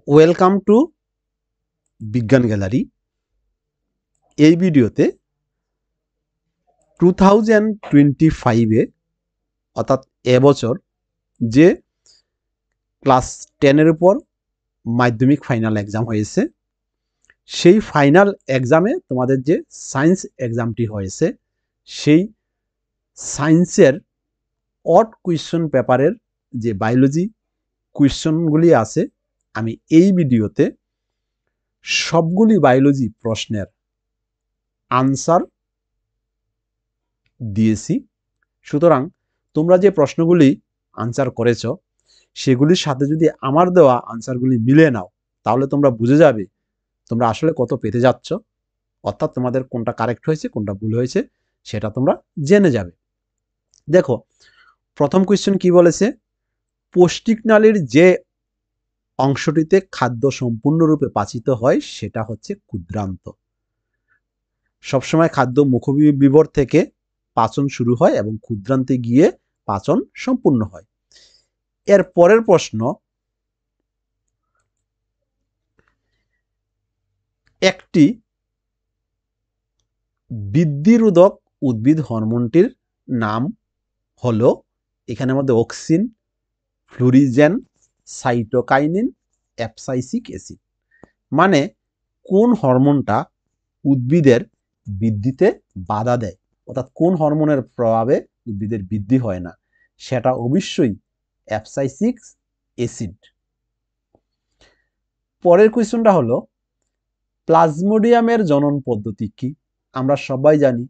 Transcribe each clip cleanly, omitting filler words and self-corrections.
Welcome to বিজ্ঞান gallery. এই ভিডিওতে 2025-এ অর্থাৎ এবছর যে ক্লাস 10-এর উপর মাধ্যমিক ফাইনাল এক্সাম হয়েছে, সেই ফাইনাল এক্সামে তোমাদের যে সায়েন্স এক্সামটি হয়েছে, সেই সায়েন্সের অড কুয়েশন পেপারের যে বায়োলজি কুয়েশনগুলি আছে, আমি এই ভিডিওতে সবগুলি বায়োলজি প্রশ্নের আনসার দিয়েছি। সুতরাং তোমরা যে প্রশ্নগুলি আনসার করেছ, সেগুলির সাথে যদি আমার দেওয়া আনসারগুলি মিলে নাও, তাহলে তোমরা বুঝে যাবে তোমরা আসলে কত পেতে যাচ্ছ, অর্থাৎ তোমাদের কোনটা কারেক্ট হয়েছে কোনটা ভুল হয়েছে সেটা তোমরা জেনে যাবে। দেখো, প্রথম কোয়েশ্চেন কি বলেছে, পৌষ্টিক নালীর যে অংশটিতে খাদ্য সম্পূর্ণরূপে পাচিত হয় সেটা হচ্ছে ক্ষুদ্রান্ত। সবসময় খাদ্য মুখবিবর থেকে পাচন শুরু হয় এবং ক্ষুদ্রান্তে গিয়ে পাচন সম্পূর্ণ হয়। এর পরের প্রশ্ন, একটি বৃদ্ধিরোধক উদ্ভিদ হরমোনটির নাম হলো, এখানের মধ্যে অক্সিন, ফ্লুরিজেন, সাইটোকাইনিন, অ্যাবসাইসিক অ্যাসিড। মানে কোন হরমোনটা উদ্ভিদের বৃদ্ধিতে বাধা দেয়, অর্থাৎ কোন হরমোনের প্রভাবে উদ্ভিদের বৃদ্ধি হয় না, সেটা অবশ্যই অ্যাবসাইসিক অ্যাসিড। পরের কোয়েশ্চনটা হলো, প্লাজমোডিয়ামের জনন পদ্ধতি কি? আমরা সবাই জানি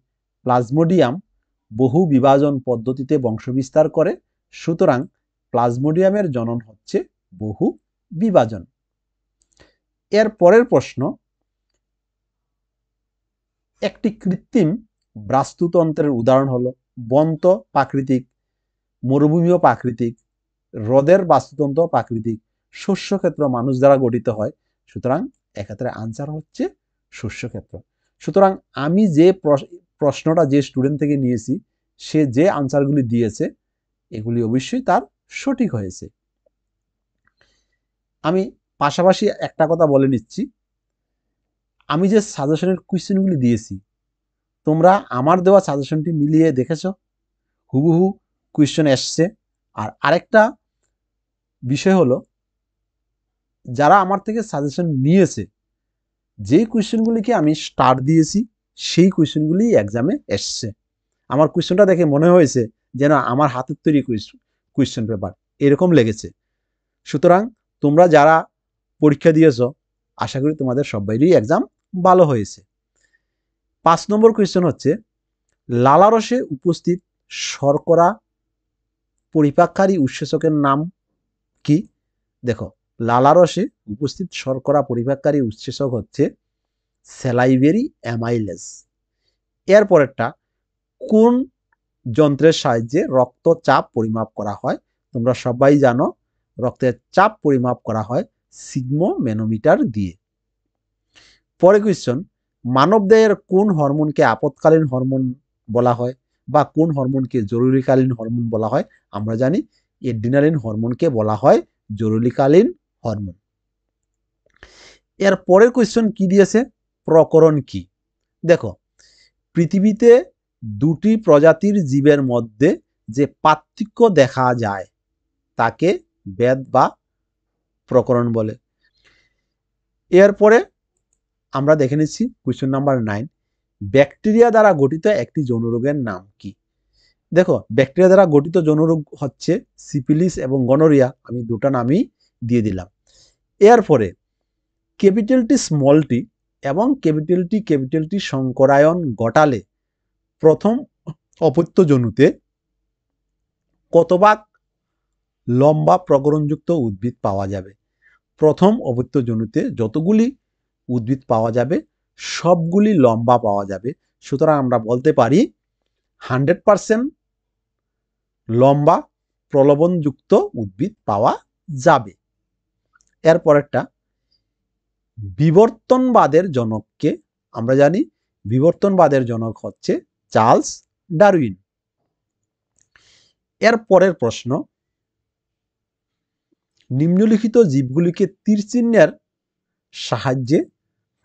প্লাজমোডিয়াম বহু বিভাজন পদ্ধতিতে বংশবিস্তার করে, সুতরাং প্লাজমোডিয়ামের জনন হচ্ছে বহু বিভাজন। এর পরের প্রশ্ন, একটি কৃত্রিম বাস্তুতন্ত্রের উদাহরণ হলো বন্ত প্রাকৃতিক, মরুভূমিও প্রাকৃতিক, হ্রদের বাস্তুতন্ত্র প্রাকৃতিক, শস্যক্ষেত্র মানুষ দ্বারা গঠিত হয়, সুতরাং এক্ষেত্রে আনসার হচ্ছে শস্যক্ষেত্র। সুতরাং আমি যে প্রশ্নটা যে স্টুডেন্ট থেকে নিয়েছি, সে যে আনসারগুলি দিয়েছে এগুলি অবশ্যই তার সঠিক হয়েছে। আমি পাশাপাশি একটা কথা বলে নিচ্ছি, আমি যে সাজেশনের কোয়েশ্চেনগুলি দিয়েছি, তোমরা আমার দেওয়া সাজেশনটি মিলিয়ে দেখেছো, হুবহু কোয়েশ্চেন এসছে। আর আরেকটা বিষয় হলো, যারা আমার থেকে সাজেশন নিয়েছে, যেই কোয়েশ্চেনগুলিকে আমি স্টার দিয়েছি সেই কোয়েশ্চেনগুলি এক্সামে এসছে। আমার কোয়েশ্চেনটা দেখে মনে হয়েছে যেন আমার হাতের তৈরি কোয়েশ্চেন পেপার, এরকম লেগেছে। সুতরাং তোমরা যারা পরীক্ষা দিয়েছ, আশা করি তোমাদের সবাইরই এক্সাম ভালো হয়েছে। 5 নম্বর কোয়েশ্চেন হচ্ছে, লালারসে উপস্থিত শর্করা পরিপাককারী উৎসেচকের নাম কি? দেখো, লালারসে উপস্থিত শর্করা পরিপাককারী উৎসেচক হচ্ছে স্যালাইভেরি অ্যামাইলেজ। এর পরেরটা, কোন যন্ত্রের সাহায্যে রক্তচাপ পরিমাপ করা হয়? তোমরা সবাই জানো রক্তের চাপ পরিমাপ করা হয় সিগমোম্যানোমিটার দিয়ে। পরে কোয়েশ্চন, মানবদেহের কোন হরমোনকে আপৎকালীন হরমোন বলা হয় বা কোন হরমোনকে জরুরিকালীন হরমোন বলা হয়? আমরা জানি এড্রিনালিন হরমোনকে বলা হয় জরুরিকালীন হরমোন। এর পরের কোয়েশ্চন কি দিয়েছে, প্রকরণ কি? দেখো, পৃথিবীতে দুটি প্রজাতির জীবের মধ্যে যে পার্থক্য দেখা যায় তাকে ভেদ বা প্রকরণ বলে। এরপরে আমরা দেখে নিচ্ছি কোয়েশ্চন নাম্বার 9, ব্যাকটেরিয়া দ্বারা গঠিত একটি যৌনরোগের নাম কি? দেখো, ব্যাকটেরিয়া দ্বারা গঠিত যৌনরোগ হচ্ছে সিফিলিস এবং গনোরিয়া, আমি দুটো নামই দিয়ে দিলাম। এরপরে ক্যাপিটাল টি স্মল টি এবং ক্যাপিটাল টি সংকরায়ন ঘটালে প্রথম অপত্য যৌনুতে কত ভাগ লম্বা প্রকরণযুক্ত উদ্ভিদ পাওয়া যাবে? প্রথম অপত্য যৌনুতে যতগুলি উদ্ভিদ পাওয়া যাবে সবগুলি লম্বা পাওয়া যাবে, সুতরাং আমরা বলতে পারি 100% লম্বা প্রলোভনযুক্ত উদ্ভিদ পাওয়া যাবে। এরপরেরটা, বিবর্তনবাদের জনককে? আমরা জানি বিবর্তনবাদের জনক হচ্ছে চার্লস ডারউইন। এর পরের প্রশ্ন, নিম্নলিখিত জীবগুলিকে তীর চিহ্নের সাহায্যে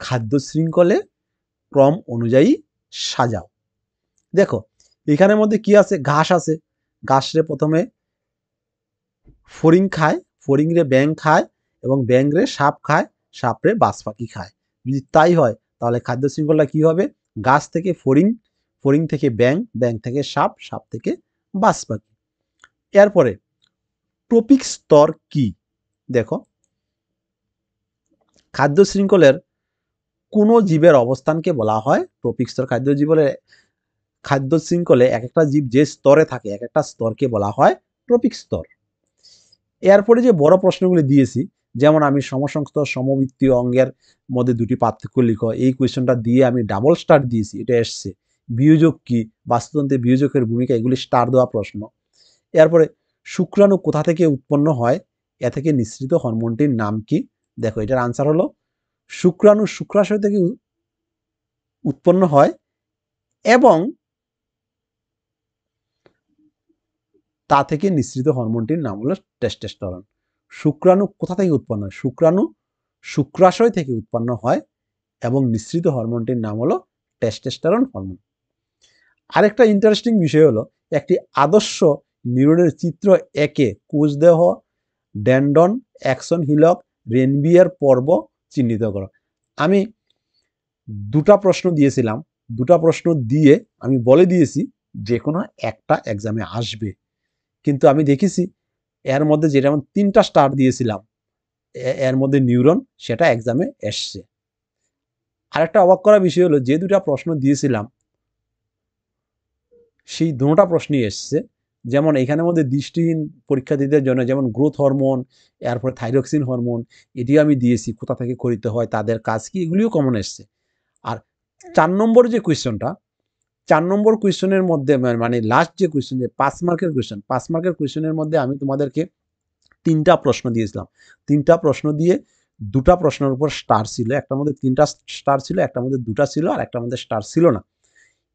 খাদ্য শৃঙ্খলে ক্রম অনুযায়ী সাজাও। দেখো এখানের মধ্যে কি আছে, ঘাস আছে, ঘাসরে প্রথমে ফড়িং খায়, ফড়িংরে ব্যাং খায় এবং ব্যাংরে সাপ খায়, সাপরে বাজ পাখি খায়। যদি তাই হয় তাহলে খাদ্য শৃঙ্খলা কি হবে, গাছ থেকে ফড়িং, ফড়িং থেকে ব্যাং, ব্যাং থেকে সাপ, সাপ থেকে বাজ পাখি। এরপরে ট্রপিক স্তর কি, দেখো খাদ্য শৃঙ্খলের কোন জীবের অবস্থানকে বলা হয় ট্রপিক স্তর। খাদ্য শৃঙ্খলে এক একটা জীব যে স্তরে থাকে এক একটা স্তরকে বলা হয় ট্রপিক স্তর। এরপরে যে বড় প্রশ্নগুলি দিয়েছি, যেমন আমি সমসংখ্য সমবৃত্তীয় অঙ্গের মধ্যে দুটি পার্থক্য লিখো, এই কোয়েশ্চনটা দিয়ে আমি ডাবল স্টার দিয়েছি, এটা এসছে। বিয়োজক কি, বাস্তুতন্ত্রে বিয়োজকের ভূমিকা, এগুলি স্টার দেওয়া প্রশ্ন। এরপরে শুক্রাণু কোথা থেকে উৎপন্ন হয়, এ থেকে নিঃসৃত হরমোনটির নাম কি, দেখো এটার আনসার হলো শুক্রাণু শুক্রাশয় থেকে উৎপন্ন হয় এবং তা থেকে নিঃসৃত হরমোনটির নাম হলো টেস্টোস্টেরন। শুক্রাণু কোথা থেকে উৎপন্ন হয়, শুক্রাণু শুক্রাশয় থেকে উৎপন্ন হয় এবং নিঃসৃত হরমোনটির নাম হলো টেস্টোস্টেরন হরমোন। আরেকটা ইন্টারেস্টিং বিষয় হলো একটি আদর্শ নিউরনের চিত্র একে কোষদেহ, ডেন্ডন, অ্যাক্সন হিলক, রেনবিয়ার পর্ব চিহ্নিত করো। আমি দুটা প্রশ্ন দিয়েছিলাম, দুটা প্রশ্ন দিয়ে আমি বলে দিয়েছি যে কোনো একটা এক্সামে আসবে, কিন্তু আমি দেখেছি এর মধ্যে যেটা আমি 3টা স্টার দিয়েছিলাম এর মধ্যে নিউরন, সেটা এক্সামে এসছে। আরেকটা অবাক করা বিষয় হলো যে দুটা প্রশ্ন দিয়েছিলাম সেই দুটো প্রশ্নই এসছে। যেমন এখানের মধ্যে দৃষ্টিহীন পরীক্ষার্থীদের জন্য যেমন গ্রোথ হরমোন, এরপরে থাইরক্সিন হরমোন, এটিও আমি দিয়েছি, কোথা থেকে খরিত হয়, তাদের কাজ কি, এগুলিও কমন এসছে। আর 4 নম্বর যে কোয়েশ্চনটা, 4 নম্বর কোয়েশ্চনের মধ্যে মানে লাস্ট যে কোয়েশ্চন, যে 5 মার্কের কোয়েশ্চন, 5 মার্কের কোয়েশ্চনের মধ্যে আমি তোমাদেরকে 3টা প্রশ্ন দিয়েছিলাম। 3টা প্রশ্ন দিয়ে 2টা প্রশ্নের উপর স্টার ছিল, একটার মধ্যে 3টা স্টার ছিল, একটার মধ্যে 2টা ছিল, আর একটার মধ্যে স্টার ছিল না।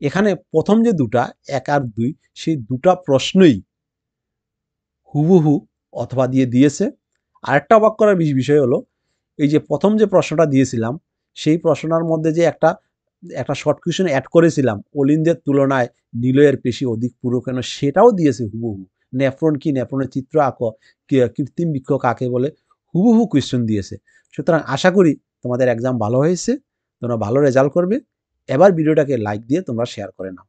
এখানে প্রথম যে 2টা 1 আর 2, সেই 2টা প্রশ্নই হুবহু অথবা দিয়ে দিয়েছে। আরেকটা অবাক করার বিষয় হলো এই যে প্রথম যে প্রশ্নটা দিয়েছিলাম সেই প্রশ্নটার মধ্যে যে একটা শর্ট কোয়েশ্চন অ্যাড করেছিলাম, অলিন্দের তুলনায় নিলয়ের পেশি অধিক পুরো কেন, সেটাও দিয়েছে হুবহু। নেফ্রন কি, নেফ্রনের চিত্র আঁকো, কৃত্রিম বৃক্ষ কাকে বলে, হুবহু কোয়েশ্চন দিয়েছে। সুতরাং আশা করি তোমাদের এক্সাম ভালো হয়েছে, তোমরা ভালো রেজাল্ট করবে। এবার ভিডিওটাকে লাইক দিয়ে তোমরা শেয়ার করে নাও।